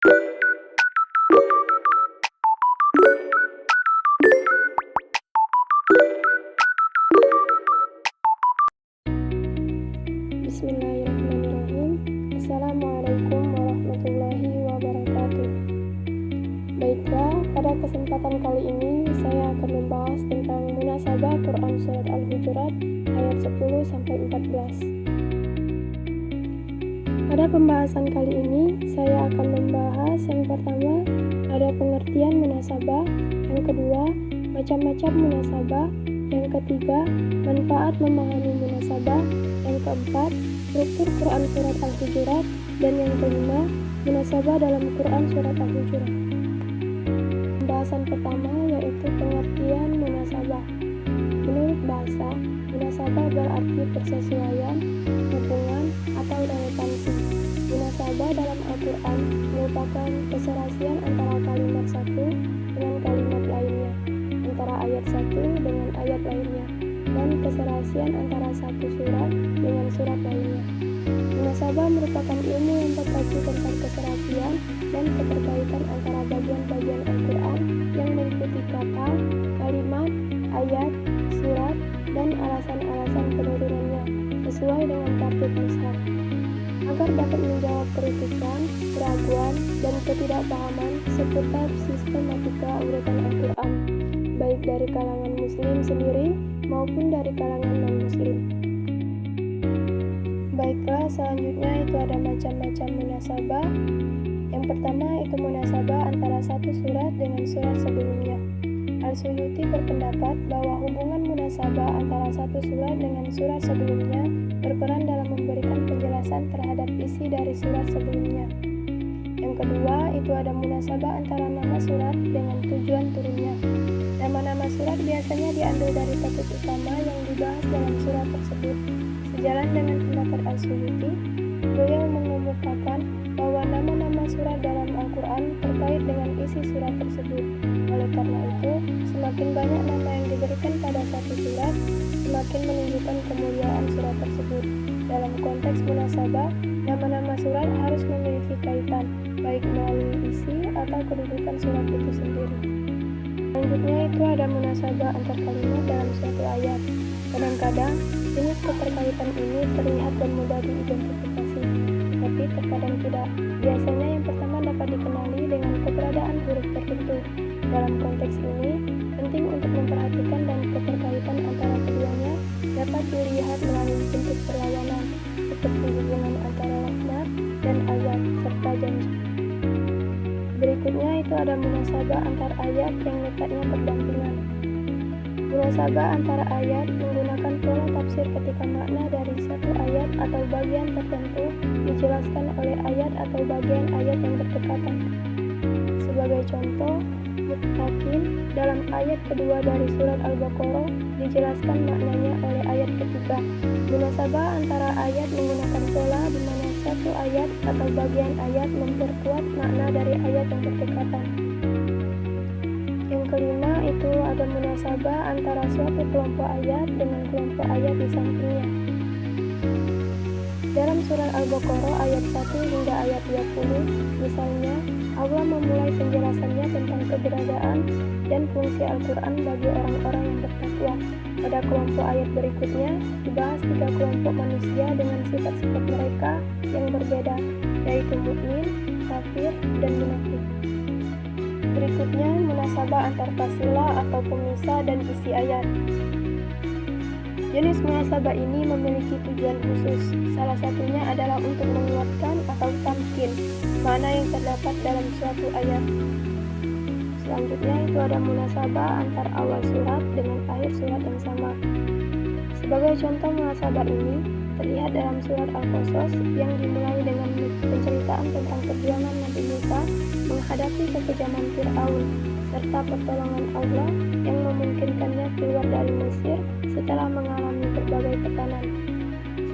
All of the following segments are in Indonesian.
Bismillahirrahmanirrahim. Assalamualaikum warahmatullahi wabarakatuh. Baiklah, pada kesempatan kali ini saya akan membahas tentang munasabah Quran Surat Al-Hujurat ayat 10-14. Pada pembahasan kali ini, saya akan membahas yang pertama, ada pengertian munasabah, yang kedua, macam-macam munasabah, yang ketiga, manfaat memahami munasabah, yang keempat, struktur Quran Surat Al-Hujurat, dan yang kelima, munasabah dalam Quran Surat Al-Hujurat. Pembahasan pertama yaitu pengertian munasabah. Menurut bahasa, munasabah berarti persesuaian, hubungan, atau relevansi. Munasabah dalam Al-Quran merupakan keserasian antara kalimat satu dengan kalimat lainnya, antara ayat satu dengan ayat lainnya, dan keserasian antara satu surat dengan surat lainnya. Munasabah merupakan ilmu yang berkaji tentang keserasian dan keterkaitan antara bagian-bagian Al-Quran yang meliputi kata, kalimat, ayat, surat, dan alasan-alasan penurunannya sesuai dengan tartib mushaf. Agar dapat menjawab kritikan, keraguan, dan ketidakpahaman seputar sistematika urutan Al-Quran, baik dari kalangan muslim sendiri maupun dari kalangan non-muslim. Baiklah, selanjutnya itu ada macam-macam munasabah. Yang pertama itu munasabah antara satu surat dengan surat sebelumnya. Al-Suyuti berpendapat bahwa hubungan munasabah antara satu surat dengan surat sebelumnya berperan dalam memberikan penjelasan terhadap isi dari surat sebelumnya. Yang kedua, itu ada munasabah antara nama surat dengan tujuan turunnya. Nama-nama surat biasanya diambil dari topik utama yang dibahas dalam surat tersebut. Sejalan dengan pendapat Al-Suyuti, beliau mengemukakan bahwa nama-nama surat dalam Al-Quran terkait dengan isi surat tersebut. Oleh karena itu, semakin banyak nama yang diberikan pada satu surat, semakin menunjukkan kemuliaan surat tersebut. Dalam konteks munasabah, nama-nama surat harus memiliki kaitan, baik melalui isi atau kedudukan surat itu sendiri. Selanjutnya itu ada munasabah antar kalimat dalam suatu ayat. Kadang-kadang, jenis keterkaitan ini terlihat dan mudah diidentifikasi, tetapi terkadang tidak. Biasanya yang pertama dapat dikenali dengan keberadaan huruf tertentu. Dalam konteks ini, penting untuk memperhatikan dan keterkaitan antara keduanya dapat dilihat melalui bentuk perlawanan, seperti hubungan antara rahmat dan azab serta janji. Berikutnya itu ada munasabah antar ayat yang letaknya berdampingan. Munasabah antara ayat menggunakan pola tafsir ketika makna dari satu ayat atau bagian tertentu dijelaskan oleh ayat atau bagian ayat yang berdekatan. Sebagai contoh, muttaqin dalam ayat kedua dari surat Al-Baqarah dijelaskan maknanya oleh ayat ketiga. Munasabah antara ayat menggunakan pola di mana satu ayat atau bagian ayat memperkuat makna dari ayat yang berdekatan. Yang kelima itu ada munasabah antara suatu kelompok ayat dengan kelompok ayat di sampingnya. Dalam surat Al-Baqarah ayat 1 hingga ayat 20, misalnya, Allah memulai penjelasannya tentang keberadaan dan fungsi Al-Quran bagi orang-orang yang bertakwa. Pada kelompok ayat berikutnya, dibahas 3 kelompok manusia dengan sifat-sifat mereka yang berbeda, yaitu mukmin, kafir, dan munafik. Berikutnya, munasabah antar fasilah atau pemisah dan isi ayat. Jenis munasabah ini memiliki tujuan khusus. Salah satunya adalah untuk menguatkan atau tamkin makna yang terdapat dalam suatu ayat. Selanjutnya itu ada munasabah antar awal surat dengan akhir surat yang sama. Sebagai contoh munasabah ini terlihat dalam surat Al-Qasas yang dimulai dengan penceritaan tentang perjuangan Nabi Musa menghadapi kekejaman Fir'aun serta pertolongan Allah yang memungkinkannya keluar dari Mesir setelah mengalami berbagai tekanan.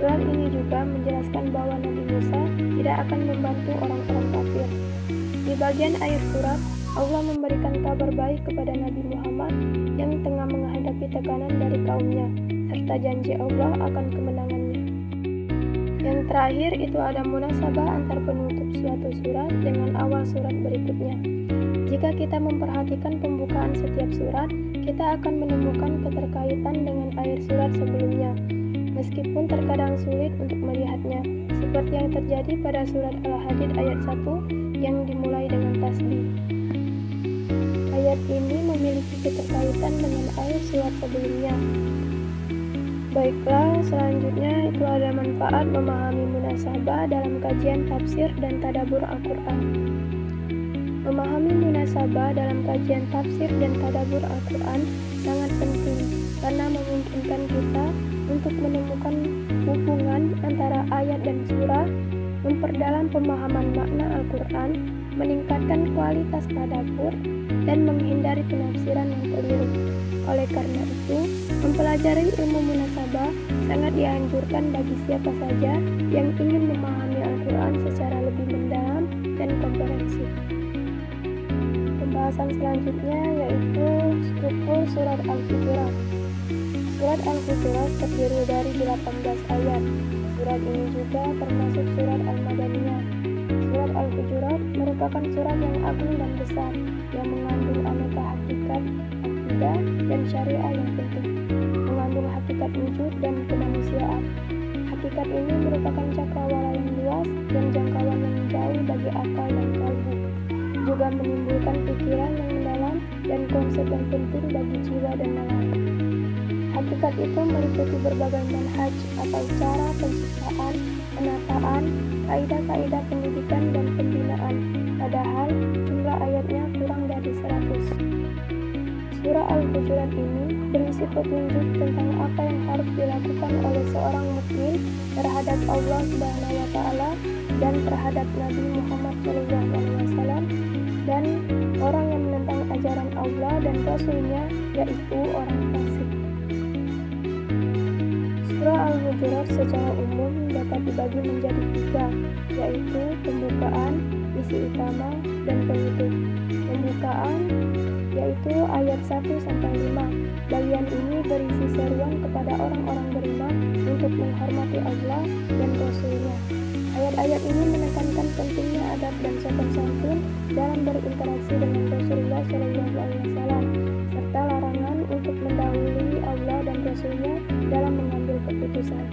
Surat ini juga menjelaskan bahwa Nabi Musa tidak akan membantu orang-orang kafir. Di bagian akhir surat, Allah memberikan kabar baik kepada Nabi Muhammad yang tengah menghadapi tekanan dari kaumnya, serta janji Allah akan kemenangannya. Yang terakhir itu ada munasabah antar penutup suatu surat dengan awal surat berikutnya. Jika kita memperhatikan pembukaan setiap surat, kita akan menemukan keterkaitan dengan akhir surat sebelumnya, meskipun terkadang sulit untuk melihatnya, seperti yang terjadi pada surat Al-Hadid ayat 1 yang dimulai dengan tasbih. Ayat ini memiliki keterkaitan dengan akhir surat sebelumnya. Baiklah, selanjutnya itu ada manfaat memahami munasabah dalam kajian tafsir dan tadabbur Al-Quran. Memahami munasabah dalam kajian tafsir dan tadabbur Al-Quran sangat penting karena memungkinkan kita untuk menemukan hubungan antara ayat dan surah, memperdalam pemahaman makna Al-Quran, meningkatkan kualitas tadabbur, dan menghindari penafsiran yang keliru. Oleh karena itu, mempelajari ilmu munasabah sangat dianjurkan bagi siapa saja yang ingin memahami Al-Quran secara lebih mendalam dan komprehensif. Pembahasan selanjutnya yaitu struktur surat Al-Hujurat. Surat Al-Hujurat terdiri dari 18 ayat. Surat ini juga termasuk surat Al-Madaniyah. Surat Al-Hujurat merupakan surat yang agung dan besar yang mengandung aneka hakikat, akidah, dan syariah yang penting, mengandung hakikat wujud dan kemanusiaan. Hakikat ini merupakan cakrawala yang luas dan jangkauan yang jauh bagi akal dan kalbu, juga menimbulkan pikiran yang mendalam dan konsep yang penting bagi jiwa dan nalar. Hakikat itu meliputi berbagai manhaj atau cara penciptaan, penataan, kaidah-kaidah pendidikan dan pembinaan, padahal jumlah ayatnya kurang dari 100. Surah Al-Hujurat ini berisi petunjuk tentang apa yang harus dilakukan oleh seorang mukmin terhadap Allah Subhanahu wa Ta'ala dan terhadap Nabi Muhammad SAW dan orang yang menentang ajaran Allah dan Rasul-Nya, yaitu orang fasik. Surah Al-Hujurat secara umum dapat dibagi menjadi 3, yaitu pembukaan, isi utama, dan penutup. Pembukaan yaitu ayat 1-5. Bagian ini berisi seruan kepada orang-orang beriman untuk menghormati Allah dan Rasul-Nya. Ayat-ayat ini menekankan pentingnya adab dan sopan santun dalam berinteraksi dengan Rasulullah SAW, serta larangan untuk mendahului Allah dan Rasul-Nya dalam mengambil keputusan.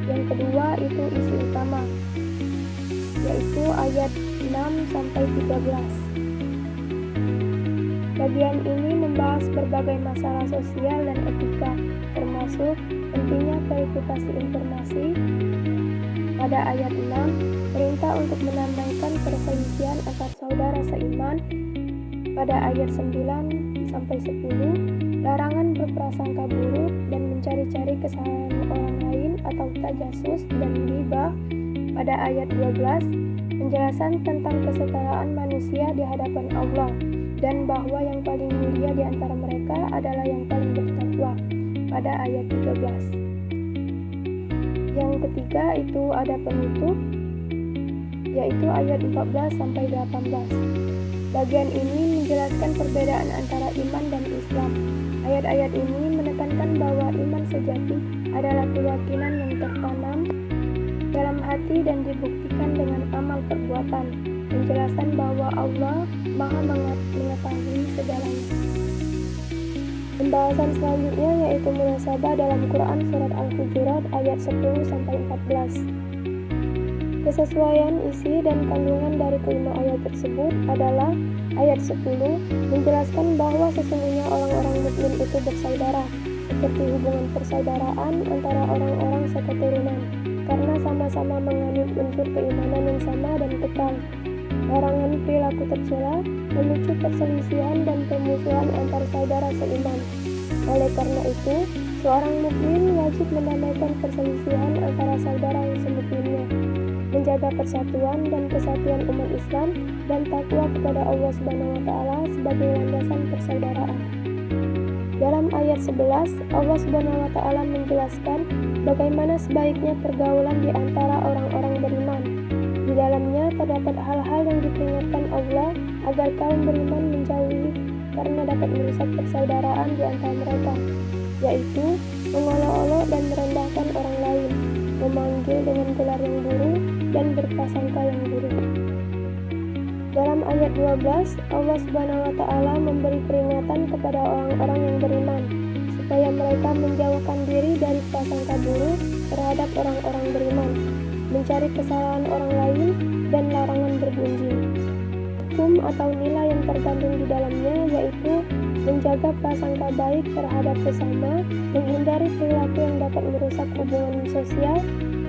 Yang kedua itu isi utama, yaitu ayat 6-13. Bagian ini membahas berbagai masalah sosial dan etika, termasuk pentingnya verifikasi informasi. Pada ayat 6, perintah untuk menamaikan perselisihan antar saudara seiman. Pada ayat 9-10, larangan berprasangka buruk dan mencari-cari kesalahan orang lain atau tajasus dan ghibah. Pada ayat 12, penjelasan tentang kesetaraan manusia di hadapan Allah dan bahwa yang paling mulia di antara mereka adalah yang paling bertakwa. Pada ayat 13. Yang ketiga itu ada penutup, yaitu ayat 14-18. Bagian ini menjelaskan perbedaan antara iman dan Islam. Ayat-ayat ini menekankan bahwa iman sejati adalah keyakinan yang tertanam dalam hati dan dibuktikan dengan amal perbuatan. Penjelasan bahwa Allah Maha mengetahui segalanya. Pembahasan selanjutnya yaitu munasabah dalam Quran surat Al-Hujurat ayat 10-14. Kesesuaian isi dan kandungan dari kelima ayat tersebut adalah ayat 10 menjelaskan bahwa sesungguhnya orang-orang mukmin itu bersaudara, seperti hubungan persaudaraan antara orang-orang seketurunan, karena sama-sama menganut unsur keimanan yang sama dan kekal. Larangan perilaku tercela memicu perselisihan dan permusuhan antar saudara seiman. Oleh karena itu, seorang mukmin wajib mendamaikan perselisihan antara saudara yang semukminnya, menjaga persatuan dan kesatuan umat Islam, dan takwa kepada Allah Subhanahu wa Ta'ala sebagai landasan persaudaraan. Dalam ayat 11, Allah Subhanahu wa Ta'ala menjelaskan bagaimana sebaiknya pergaulan di antara orang-orang beriman. Di dalamnya terdapat hal-hal yang diperingatkan Allah agar kaum beriman menjauhi karena dapat merusak persaudaraan di antara mereka, yaitu mengolok-olok dan merendahkan orang lain, memanggil dengan gelar yang buruk, dan berprasangka yang buruk. Dalam ayat 12, Allah Subhanahu wa Ta'ala memberi peringatan kepada orang-orang yang beriman supaya mereka menjauhkan diri dari prasangka buruk terhadap orang-orang beriman, mencari kesalahan orang lain, dan larangan bergunjing. Hukum atau nilai yang terkandung di dalamnya yaitu menjaga prasangka baik terhadap sesama, menghindari perilaku yang dapat merusak hubungan sosial.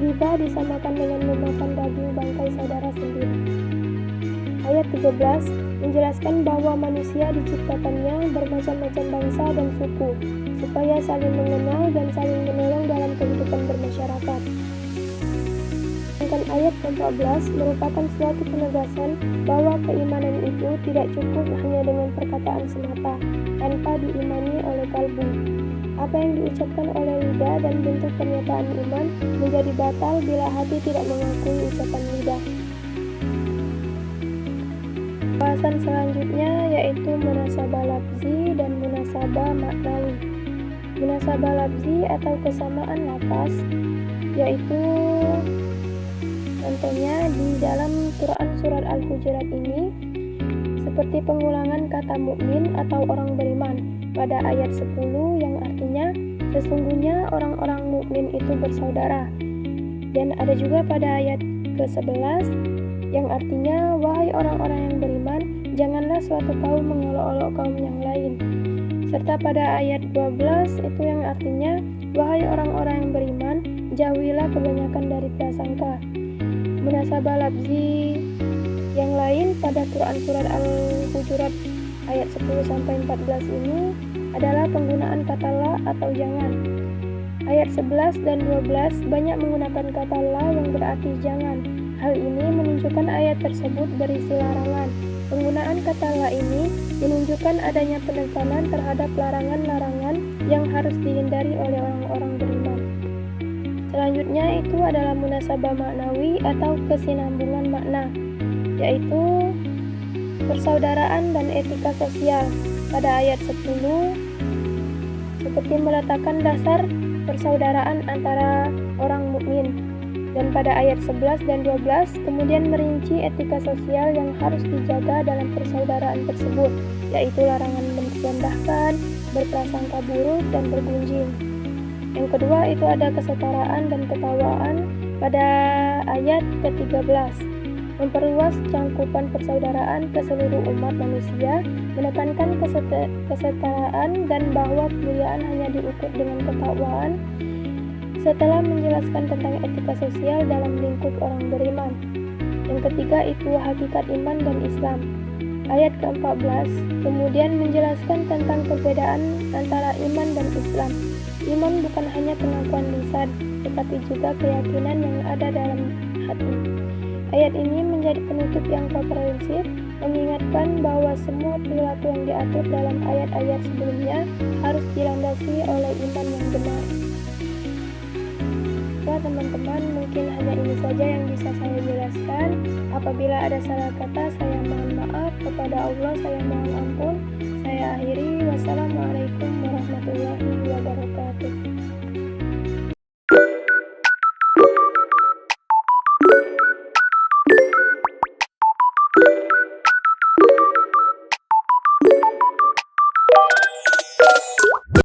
Ghibah disamakan dengan memakan daging bangkai saudara sendiri. Ayat 13 menjelaskan bahwa manusia diciptakannya bermacam-macam bangsa dan suku, supaya saling mengenal dan saling menolong dalam kehidupan bermasyarakat. Sedangkan ayat 14 merupakan suatu penegasan bahwa keimanan itu tidak cukup hanya dengan perkataan semata, tanpa diimani oleh kalbu. Apa yang diucapkan oleh lidah dan bentuk pernyataan iman menjadi batal bila hati tidak mengakui ucapan lidah. Bahasan selanjutnya yaitu munasabah lafzi dan munasabah maknawi. Munasabah lafzi atau kesamaan lafaz yaitu contohnya di dalam Quran surat Al-Hujurat ini seperti pengulangan kata mukmin atau orang beriman pada ayat 10 yang artinya sesungguhnya orang-orang mukmin itu bersaudara, dan ada juga pada ayat ke-11 yang artinya wahai orang-orang yang beriman, janganlah suatu kaum mengolok-olok kaum yang lain. Serta pada ayat 12 itu yang artinya wahai orang-orang yang beriman, jauhilah kebanyakan dari prasangka. Munasabah lafzi yang lain pada Quran surat Al-Hujurat ayat 10-14 ini adalah penggunaan kata la atau jangan. Ayat 11 dan 12 banyak menggunakan kata la yang berarti jangan. Hal ini menunjukkan ayat tersebut berisi larangan. Penggunaan kata la ini menunjukkan adanya penekanan terhadap larangan-larangan yang harus dihindari oleh orang-orang beriman. Selanjutnya itu adalah munasabah maknawi atau kesinambungan makna, yaitu persaudaraan dan etika sosial. Pada ayat 10 seperti meletakkan dasar persaudaraan antara orang mukmin. Dan pada ayat 11 dan 12 kemudian merinci etika sosial yang harus dijaga dalam persaudaraan tersebut, yaitu larangan merendahkan, berprasangka buruk, dan bergunjing. Yang kedua itu ada kesetaraan dan ketawaan pada ayat ke-13. Memperluas cangkupan persaudaraan ke seluruh umat manusia, menekankan kesetaraan dan bahwa kemuliaan hanya diukur dengan ketakwaan, setelah menjelaskan tentang etika sosial dalam lingkup orang beriman. Yang ketiga itu hakikat iman dan Islam. Ayat ke-14 kemudian menjelaskan tentang perbedaan antara iman dan Islam. Iman bukan hanya pengakuan lisan, tetapi juga keyakinan yang ada dalam hati. Ayat ini menjadi penutup yang komprehensif, mengingatkan bahwa semua perilaku yang diatur dalam ayat-ayat sebelumnya harus dilandasi oleh iman yang benar. Ya teman-teman, mungkin hanya ini saja yang bisa saya jelaskan. Apabila ada salah kata, saya mohon maaf. Kepada Allah saya mohon ampun. Saya akhiri. Wassalamualaikum warahmatullahi wabarakatuh.